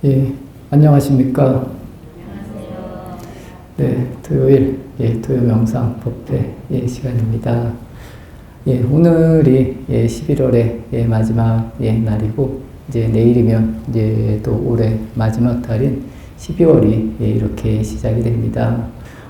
예, 안녕하십니까. 안녕하세요. 네, 토요일, 토요 명상 법회, 시간입니다. 오늘이, 11월의, 마지막, 날이고, 이제 내일이면, 이제 또 올해 마지막 달인 12월이, 이렇게 시작이 됩니다.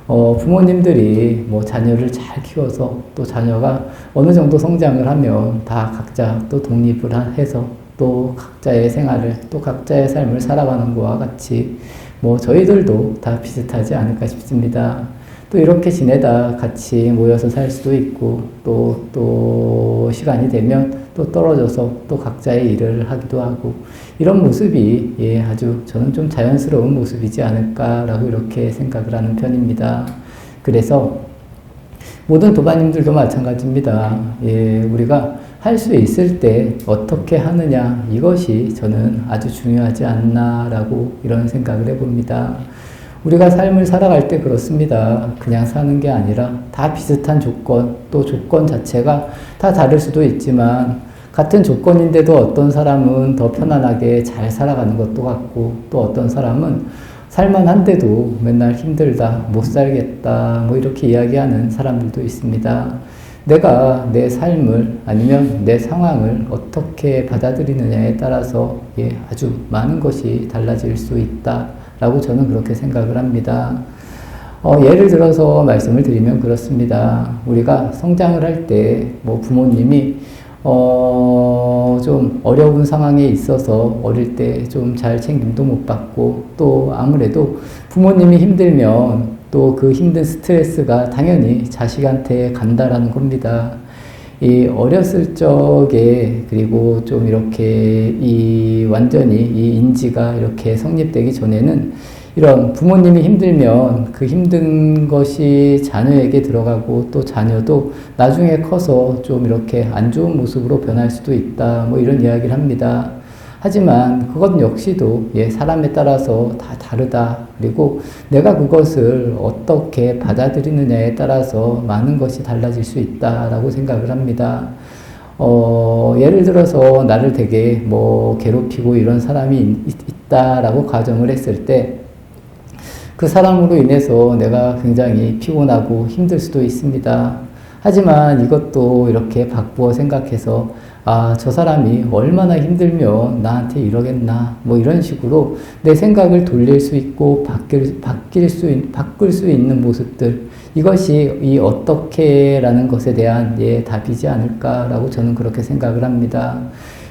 부모님들이 뭐 자녀를 잘 키워서 또 자녀가 어느 정도 성장을 하면 다 각자 또 독립을 해서 또 각자의 생활을, 또 각자의 삶을 살아가는 것과 같이 뭐 저희들도 다 비슷하지 않을까 싶습니다. 또 이렇게 지내다 같이 모여서 살 수도 있고, 또 시간이 되면 또 떨어져서 또 각자의 일을 하기도 하고, 이런 모습이 아주 저는 좀 자연스러운 모습이지 않을까라고 이렇게 생각을 하는 편입니다. 그래서 모든 도반님들도 마찬가지입니다. 우리가 할 수 있을 때 어떻게 하느냐, 이것이 저는 아주 중요하지 않나라고 이런 생각을 해봅니다. 우리가 삶을 살아갈 때 그렇습니다. 그냥 사는 게 아니라 다 비슷한 조건, 또 조건 자체가 다 다를 수도 있지만 같은 조건인데도 어떤 사람은 더 편안하게 잘 살아가는 것도 같고, 또 어떤 사람은 살만한데도 맨날 힘들다, 못 살겠다, 뭐 이렇게 이야기하는 사람들도 있습니다. 내가 내 삶을 아니면 내 상황을 어떻게 받아들이느냐에 따라서 아주 많은 것이 달라질 수 있다라고 저는 그렇게 생각을 합니다. 예를 들어서 말씀을 드리면 그렇습니다. 우리가 성장을 할 때 뭐 부모님이 좀 어려운 상황에 있어서 어릴 때 좀 잘 챙김도 못 받고, 또 아무래도 부모님이 힘들면 또 그 힘든 스트레스가 당연히 자식한테 간다라는 겁니다. 이 어렸을 적에, 그리고 좀 이렇게 완전히 이 인지가 이렇게 성립되기 전에는 이런 부모님이 힘들면 그 힘든 것이 자녀에게 들어가고, 또 자녀도 나중에 커서 좀 이렇게 안 좋은 모습으로 변할 수도 있다, 뭐 이런 이야기를 합니다. 하지만 그것 역시도 사람에 따라서 다 다르다. 그리고 내가 그것을 어떻게 받아들이느냐에 따라서 많은 것이 달라질 수 있다라고 생각을 합니다. 예를 들어서 나를 되게 뭐 괴롭히고 이런 사람이 있다라고 가정을 했을 때, 그 사람으로 인해서 내가 굉장히 피곤하고 힘들 수도 있습니다. 하지만 이것도 이렇게 바꾸어 생각해서, 저 사람이 얼마나 힘들면 나한테 이러겠나, 뭐 이런 식으로 내 생각을 돌릴 수 있고 바꿀 수 있는 모습들, 이것이 이 어떻게라는 것에 대한 답이지 않을까라고 저는 그렇게 생각을 합니다.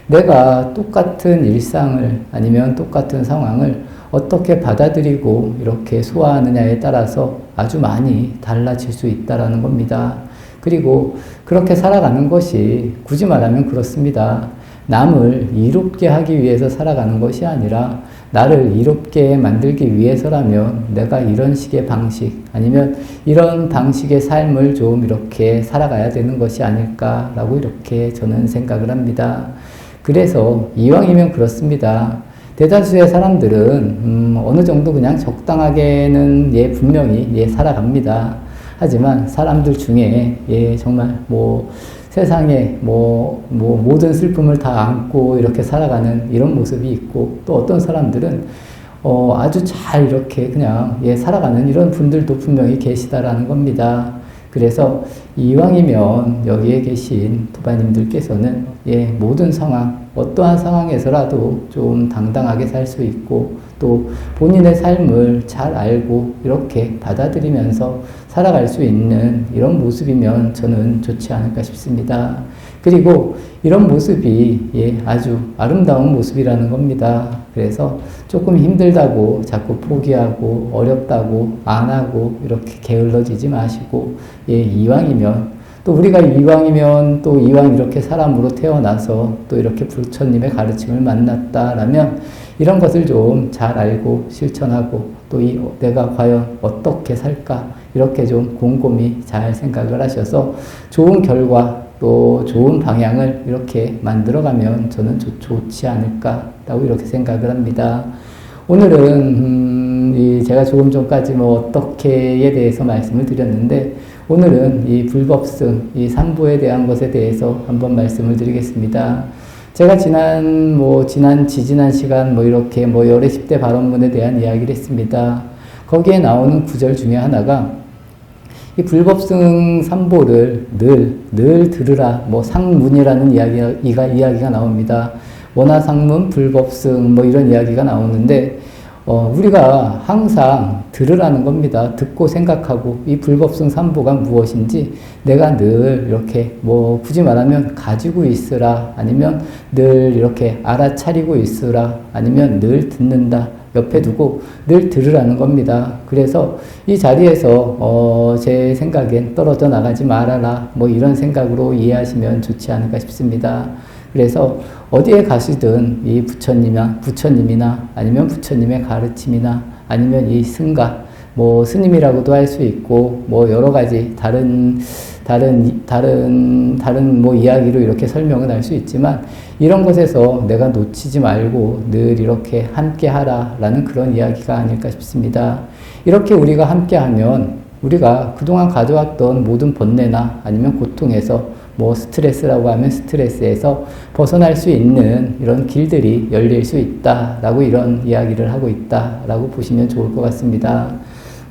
내가 똑같은 일상을 아니면 똑같은 상황을 어떻게 받아들이고 이렇게 소화하느냐에 따라서 아주 많이 달라질 수 있다라는 겁니다. 그리고 그렇게 살아가는 것이 굳이 말하면 그렇습니다. 남을 이롭게 하기 위해서 살아가는 것이 아니라 나를 이롭게 만들기 위해서라면 내가 이런 식의 방식 아니면 이런 방식의 삶을 좀 이렇게 살아가야 되는 것이 아닐까라고 이렇게 저는 생각을 합니다. 그래서 이왕이면 그렇습니다. 대다수의 사람들은 어느 정도 그냥 적당하게는 분명히 살아갑니다. 하지만 사람들 중에 정말 뭐 세상에 모든 슬픔을 다 안고 이렇게 살아가는 이런 모습이 있고, 또 어떤 사람들은 아주 잘 이렇게 그냥 살아가는 이런 분들도 분명히 계시다라는 겁니다. 그래서 이왕이면 여기에 계신 도반님들께서는 모든 상황, 어떠한 상황에서라도 좀 당당하게 살 수 있고, 또 본인의 삶을 잘 알고 이렇게 받아들이면서 살아갈 수 있는 이런 모습이면 저는 좋지 않을까 싶습니다. 그리고 이런 모습이 아주 아름다운 모습이라는 겁니다. 그래서 조금 힘들다고 자꾸 포기하고 어렵다고 안 하고 이렇게 게을러지지 마시고, 이왕이면 또 우리가 이왕이면 또 이왕 이렇게 사람으로 태어나서 또 이렇게 부처님의 가르침을 만났다라면 이런 것을 좀 잘 알고 실천하고, 또 내가 과연 어떻게 살까 이렇게 좀 곰곰이 잘 생각을 하셔서 좋은 결과 또 좋은 방향을 이렇게 만들어가면 저는 좋지 않을까라고 이렇게 생각을 합니다. 오늘은 제가 조금 전까지 어떻게에 대해서 말씀을 드렸는데, 오늘은 이 불법승, 이 삼부에 대한 것에 대해서 한번 말씀을 드리겠습니다. 제가 지지난 시간 이렇게 열애 10대 발언문에 대한 이야기를 했습니다. 거기에 나오는 구절 중에 하나가 이 불법승 삼보를 늘 들으라. 상문이라는 이야기가 나옵니다. 원하상문, 불법승 이런 이야기가 나오는데 우리가 항상 들으라는 겁니다. 듣고 생각하고 이 불법승 삼보가 무엇인지 내가 늘 이렇게 굳이 말하면 가지고 있으라, 아니면 늘 이렇게 알아차리고 있으라, 아니면 늘 듣는다, 옆에 두고 늘 들으라는 겁니다. 그래서 이 자리에서 제 생각엔 떨어져 나가지 말아라, 이런 생각으로 이해하시면 좋지 않을까 싶습니다. 그래서 어디에 가시든 이 부처님이나 아니면 부처님의 가르침이나 아니면 이 승가, 스님이라고도 할 수 있고 여러 가지 다른 이야기로 이렇게 설명을 할 수 있지만, 이런 것에서 내가 놓치지 말고 늘 이렇게 함께 하라라는 그런 이야기가 아닐까 싶습니다. 이렇게 우리가 함께 하면 우리가 그동안 가져왔던 모든 번뇌나 아니면 고통에서 스트레스라고 하면 스트레스에서 벗어날 수 있는 이런 길들이 열릴 수 있다라고 이런 이야기를 하고 있다라고 보시면 좋을 것 같습니다.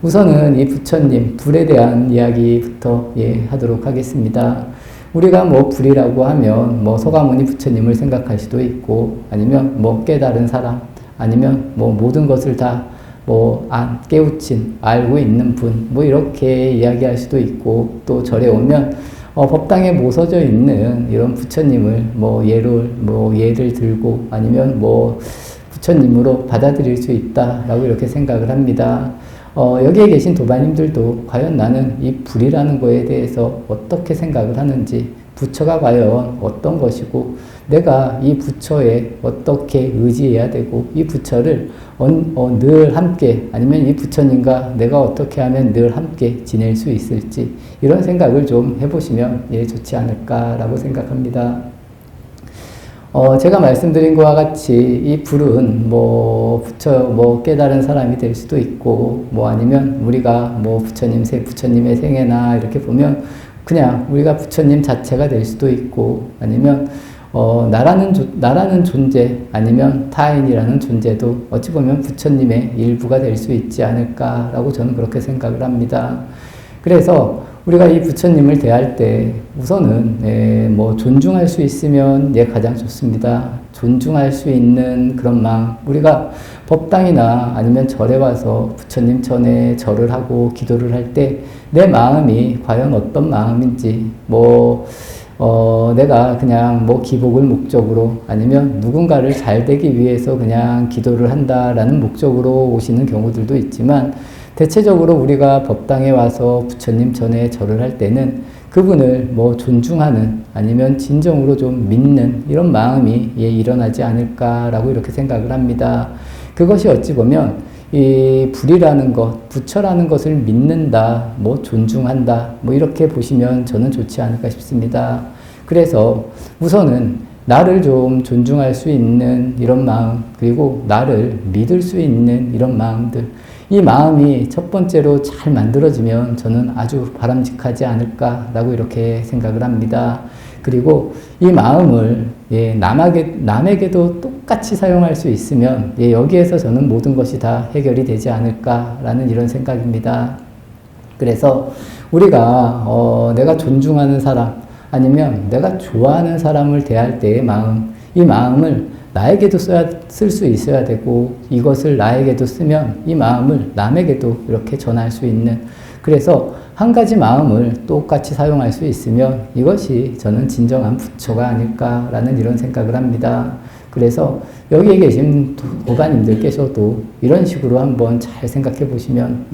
우선은 이 부처님, 불에 대한 이야기부터 하도록 하겠습니다. 우리가 불이라고 하면 서가모니 부처님을 생각할 수도 있고, 아니면 깨달은 사람, 아니면 모든 것을 다 깨우친, 알고 있는 분, 이렇게 이야기할 수도 있고, 또 절에 오면 법당에 모서져 있는 이런 부처님을 예를 들고 아니면 부처님으로 받아들일 수 있다라고 이렇게 생각을 합니다. 여기에 계신 도반님들도 과연 나는 이 불이라는 거에 대해서 어떻게 생각을 하는지, 부처가 과연 어떤 것이고 내가 이 부처에 어떻게 의지해야 되고 이 부처를 늘 함께, 아니면 이 부처님과 내가 어떻게 하면 늘 함께 지낼 수 있을지, 이런 생각을 좀 해보시면 좋지 않을까라고 생각합니다. 제가 말씀드린 것과 같이 이 불은 깨달은 사람이 될 수도 있고, 아니면 우리가 부처님의 생애나 이렇게 보면 그냥 우리가 부처님 자체가 될 수도 있고, 아니면 나라는 존재, 아니면 타인이라는 존재도 어찌 보면 부처님의 일부가 될 수 있지 않을까라고 저는 그렇게 생각을 합니다. 그래서 우리가 이 부처님을 대할 때 우선은 존중할 수 있으면 가장 좋습니다. 존중할 수 있는 그런 마음, 우리가 법당이나 아니면 절에 와서 부처님 전에 절을 하고 기도를 할 때 내 마음이 과연 어떤 마음인지, 내가 그냥 기복을 목적으로, 아니면 누군가를 잘 되기 위해서 그냥 기도를 한다라는 목적으로 오시는 경우들도 있지만, 대체적으로 우리가 법당에 와서 부처님 전에 절을 할 때는 그분을 존중하는, 아니면 진정으로 좀 믿는 이런 마음이 일어나지 않을까라고 이렇게 생각을 합니다. 그것이 어찌 보면 이 불이라는 것, 부처라는 것을 믿는다, 존중한다, 이렇게 보시면 저는 좋지 않을까 싶습니다. 그래서 우선은 나를 좀 존중할 수 있는 이런 마음, 그리고 나를 믿을 수 있는 이런 마음들, 이 마음이 첫 번째로 잘 만들어지면 저는 아주 바람직하지 않을까라고 이렇게 생각을 합니다. 그리고 이 마음을 남에게도 똑같이 사용할 수 있으면 여기에서 저는 모든 것이 다 해결이 되지 않을까라는 이런 생각입니다. 그래서 우리가 내가 존중하는 사람, 아니면 내가 좋아하는 사람을 대할 때의 마음, 이 마음을 나에게도 쓸 수 있어야 되고, 이것을 나에게도 쓰면 이 마음을 남에게도 이렇게 전할 수 있는, 그래서 한 가지 마음을 똑같이 사용할 수 있으면 이것이 저는 진정한 부처가 아닐까라는 이런 생각을 합니다. 그래서 여기에 계신 도반님들께서도 이런 식으로 한번 잘 생각해 보시면,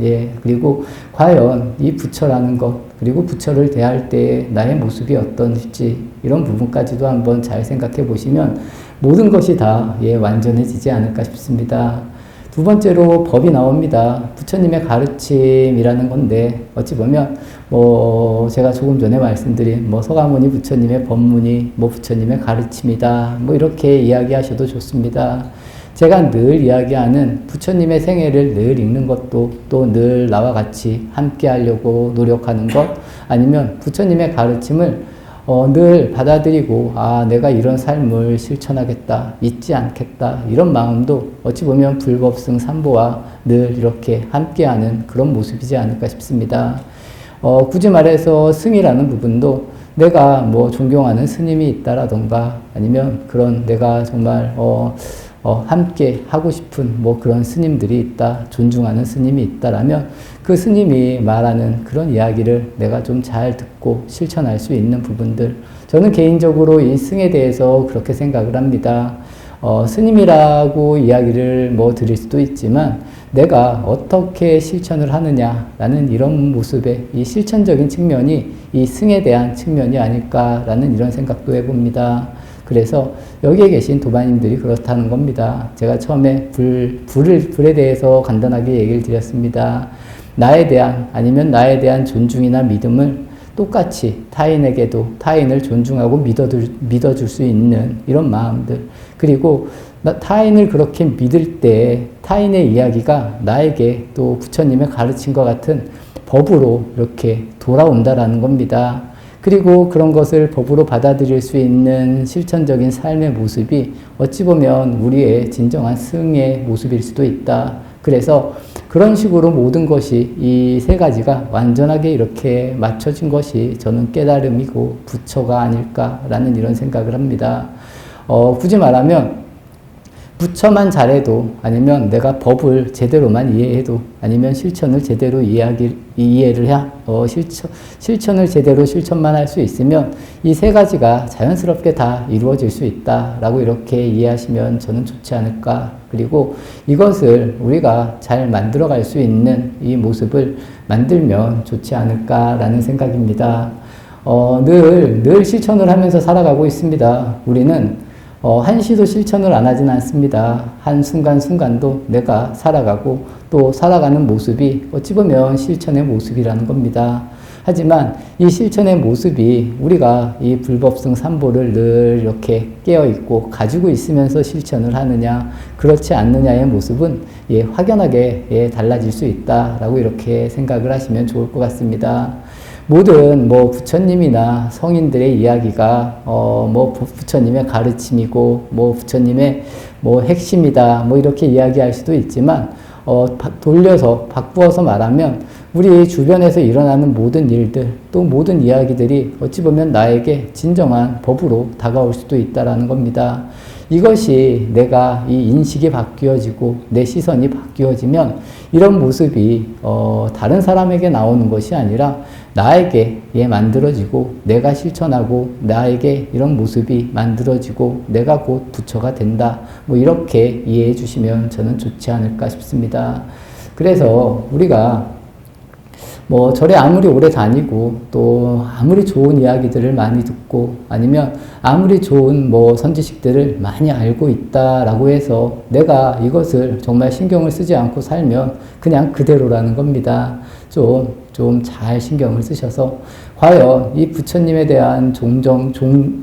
그리고 과연 이 부처라는 것, 그리고 부처를 대할 때 나의 모습이 어떤지, 이런 부분까지도 한번 잘 생각해 보시면 모든 것이 다 완전해지지 않을까 싶습니다. 두 번째로 법이 나옵니다. 부처님의 가르침이라는 건데, 어찌 보면 제가 조금 전에 말씀드린 서가모니 부처님의 법문이 부처님의 가르침이다, 이렇게 이야기하셔도 좋습니다. 제가 늘 이야기하는 부처님의 생애를 늘 읽는 것도, 또 늘 나와 같이 함께 하려고 노력하는 것, 아니면 부처님의 가르침을 늘 받아들이고, 아, 내가 이런 삶을 실천하겠다, 잊지 않겠다, 이런 마음도 어찌 보면 불법승 삼보와 늘 이렇게 함께하는 그런 모습이지 않을까 싶습니다. 굳이 말해서 승이라는 부분도 내가 뭐 존경하는 스님이 있다라던가 아니면 그런 내가 정말 함께 하고 싶은 뭐 그런 스님들이 있다, 존중하는 스님이 있다라면 그 스님이 말하는 그런 이야기를 내가 좀 잘 듣고 실천할 수 있는 부분들, 저는 개인적으로 이 승에 대해서 그렇게 생각을 합니다. 스님이라고 이야기를 뭐 드릴 수도 있지만 내가 어떻게 실천을 하느냐라는 이런 모습의 이 실천적인 측면이 이 승에 대한 측면이 아닐까라는 이런 생각도 해봅니다. 그래서 여기에 계신 도반님들이 그렇다는 겁니다. 제가 처음에 불에 대해서 간단하게 얘기를 드렸습니다. 나에 대한 존중이나 믿음을 똑같이 타인에게도 타인을 존중하고 믿어줄 수 있는 이런 마음들, 그리고 타인을 그렇게 믿을 때 타인의 이야기가 나에게 또 부처님의 가르침과 같은 법으로 이렇게 돌아온다라는 겁니다. 그리고 그런 것을 법으로 받아들일 수 있는 실천적인 삶의 모습이 어찌 보면 우리의 진정한 승의 모습일 수도 있다. 그래서 그런 식으로 모든 것이 이 세 가지가 완전하게 이렇게 맞춰진 것이 저는 깨달음이고 부처가 아닐까라는 이런 생각을 합니다. 굳이 말하면 부처만 잘해도 아니면 내가 법을 제대로만 이해해도 아니면 실천을 제대로 실천을 제대로 실천만 할 수 있으면 이 세 가지가 자연스럽게 다 이루어질 수 있다라고 이렇게 이해하시면 저는 좋지 않을까. 그리고 이것을 우리가 잘 만들어갈 수 있는 이 모습을 만들면 좋지 않을까라는 생각입니다. 늘 실천을 하면서 살아가고 있습니다. 우리는 한시도 실천을 안 하진 않습니다. 한 순간순간도 내가 살아가고 또 살아가는 모습이 어찌 보면 실천의 모습이라는 겁니다. 하지만 이 실천의 모습이 우리가 이 불법승 삼보를 늘 이렇게 깨어있고 가지고 있으면서 실천을 하느냐 그렇지 않느냐의 모습은 확연하게 달라질 수 있다라고 이렇게 생각을 하시면 좋을 것 같습니다. 모든 부처님이나 성인들의 이야기가 부처님의 가르침이고 부처님의 핵심이다 이렇게 이야기할 수도 있지만 돌려서 바꾸어서 말하면 우리 주변에서 일어나는 모든 일들 또 모든 이야기들이 어찌 보면 나에게 진정한 법으로 다가올 수도 있다라는 겁니다. 이것이 내가 이 인식이 바뀌어지고 내 시선이 바뀌어지면 이런 모습이 다른 사람에게 나오는 것이 아니라 나에게 만들어지고 내가 실천하고 나에게 이런 모습이 만들어지고 내가 곧 부처가 된다. 이렇게 이해해 주시면 저는 좋지 않을까 싶습니다. 그래서 우리가 절에 아무리 오래 다니고 또 아무리 좋은 이야기들을 많이 듣고 아니면 아무리 좋은 선지식들을 많이 알고 있다라고 해서 내가 이것을 정말 신경을 쓰지 않고 살면 그냥 그대로라는 겁니다. 좀 잘 신경을 쓰셔서 과연 이 부처님에 대한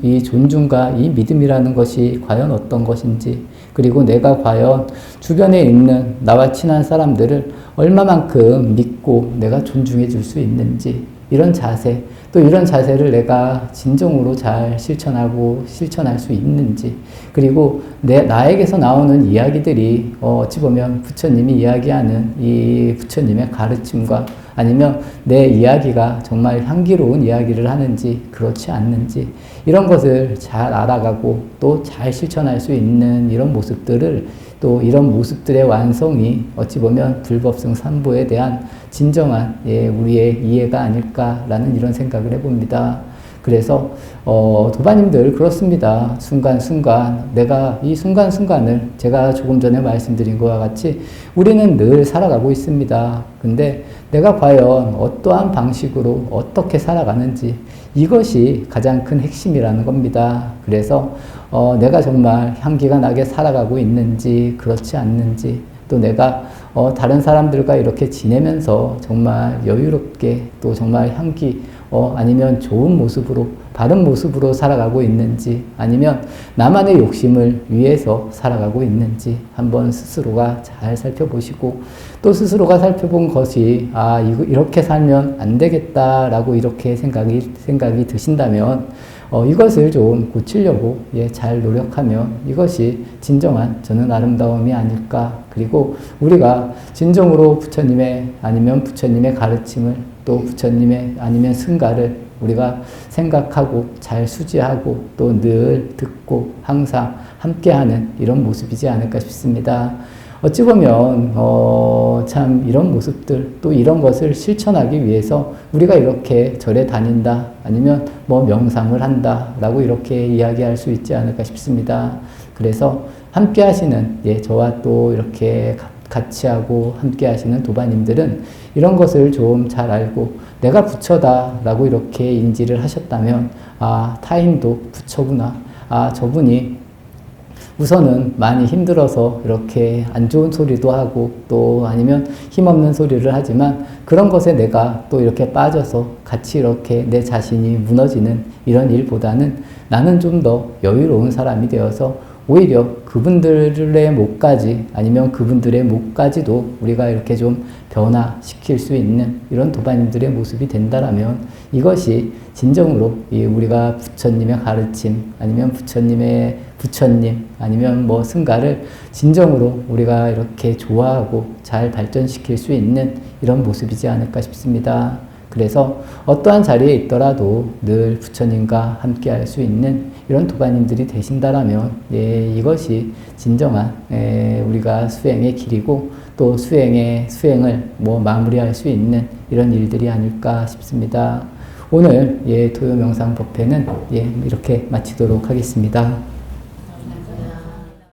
이 존중과 이 믿음이라는 것이 과연 어떤 것인지, 그리고 내가 과연 주변에 있는 나와 친한 사람들을 얼마만큼 믿고 내가 존중해 줄 수 있는지, 이런 자세, 또 이런 자세를 내가 진정으로 잘 실천할 수 있는지, 그리고 나에게서 나오는 이야기들이 어찌 보면 부처님이 이야기하는 이 부처님의 가르침과 아니면 내 이야기가 정말 향기로운 이야기를 하는지 그렇지 않는지, 이런 것을 잘 알아가고 또 잘 실천할 수 있는 이런 모습들을, 또 이런 모습들의 완성이 어찌 보면 불법승 삼보에 대한 진정한 우리의 이해가 아닐까라는 이런 생각을 해봅니다. 그래서 도반님들 그렇습니다. 순간순간 내가 이 순간순간을 제가 조금 전에 말씀드린 것과 같이 우리는 늘 살아가고 있습니다. 근데 내가 과연 어떠한 방식으로 어떻게 살아가는지, 이것이 가장 큰 핵심이라는 겁니다. 그래서 내가 정말 향기가 나게 살아가고 있는지 그렇지 않는지, 또 내가 다른 사람들과 이렇게 지내면서 정말 여유롭게 또 정말 향기 아니면 좋은 모습으로 바른 모습으로 살아가고 있는지 아니면 나만의 욕심을 위해서 살아가고 있는지 한번 스스로가 잘 살펴보시고 또 스스로가 살펴본 것이 이렇게 살면 안 되겠다라고 이렇게 생각이 드신다면 이것을 좀 고치려고 잘 노력하면 이것이 진정한 저는 아름다움이 아닐까. 그리고 우리가 진정으로 부처님의 아니면 부처님의 가르침을 또 부처님의 아니면 승가를 우리가 생각하고 잘 수지하고 또 늘 듣고 항상 함께하는 이런 모습이지 않을까 싶습니다. 어찌 보면 참 이런 모습들 또 이런 것을 실천하기 위해서 우리가 이렇게 절에 다닌다 아니면 뭐 명상을 한다 라고 이렇게 이야기할 수 있지 않을까 싶습니다. 그래서 함께 하시는 저와 또 이렇게 같이 하고 함께 하시는 도바님들은 이런 것을 좀 잘 알고 내가 부처다 라고 이렇게 인지를 하셨다면 타인도 부처구나. 저분이 우선은 많이 힘들어서 이렇게 안 좋은 소리도 하고 또 아니면 힘없는 소리를 하지만 그런 것에 내가 또 이렇게 빠져서 같이 이렇게 내 자신이 무너지는 이런 일보다는 나는 좀 더 여유로운 사람이 되어서 오히려 그분들의 목까지 아니면 그분들의 목까지도 우리가 이렇게 좀 변화시킬 수 있는 이런 도바님들의 모습이 된다라면 이것이 진정으로 우리가 부처님의 가르침 아니면 부처님 아니면 뭐 승가를 진정으로 우리가 이렇게 좋아하고 잘 발전시킬 수 있는 이런 모습이지 않을까 싶습니다. 그래서 어떠한 자리에 있더라도 늘 부처님과 함께 할 수 있는 이런 도바님들이 되신다라면 이것이 진정한 우리가 수행의 길이고 또 수행을 뭐 마무리할 수 있는 이런 일들이 아닐까 싶습니다. 오늘 토요 명상 법회는 이렇게 마치도록 하겠습니다.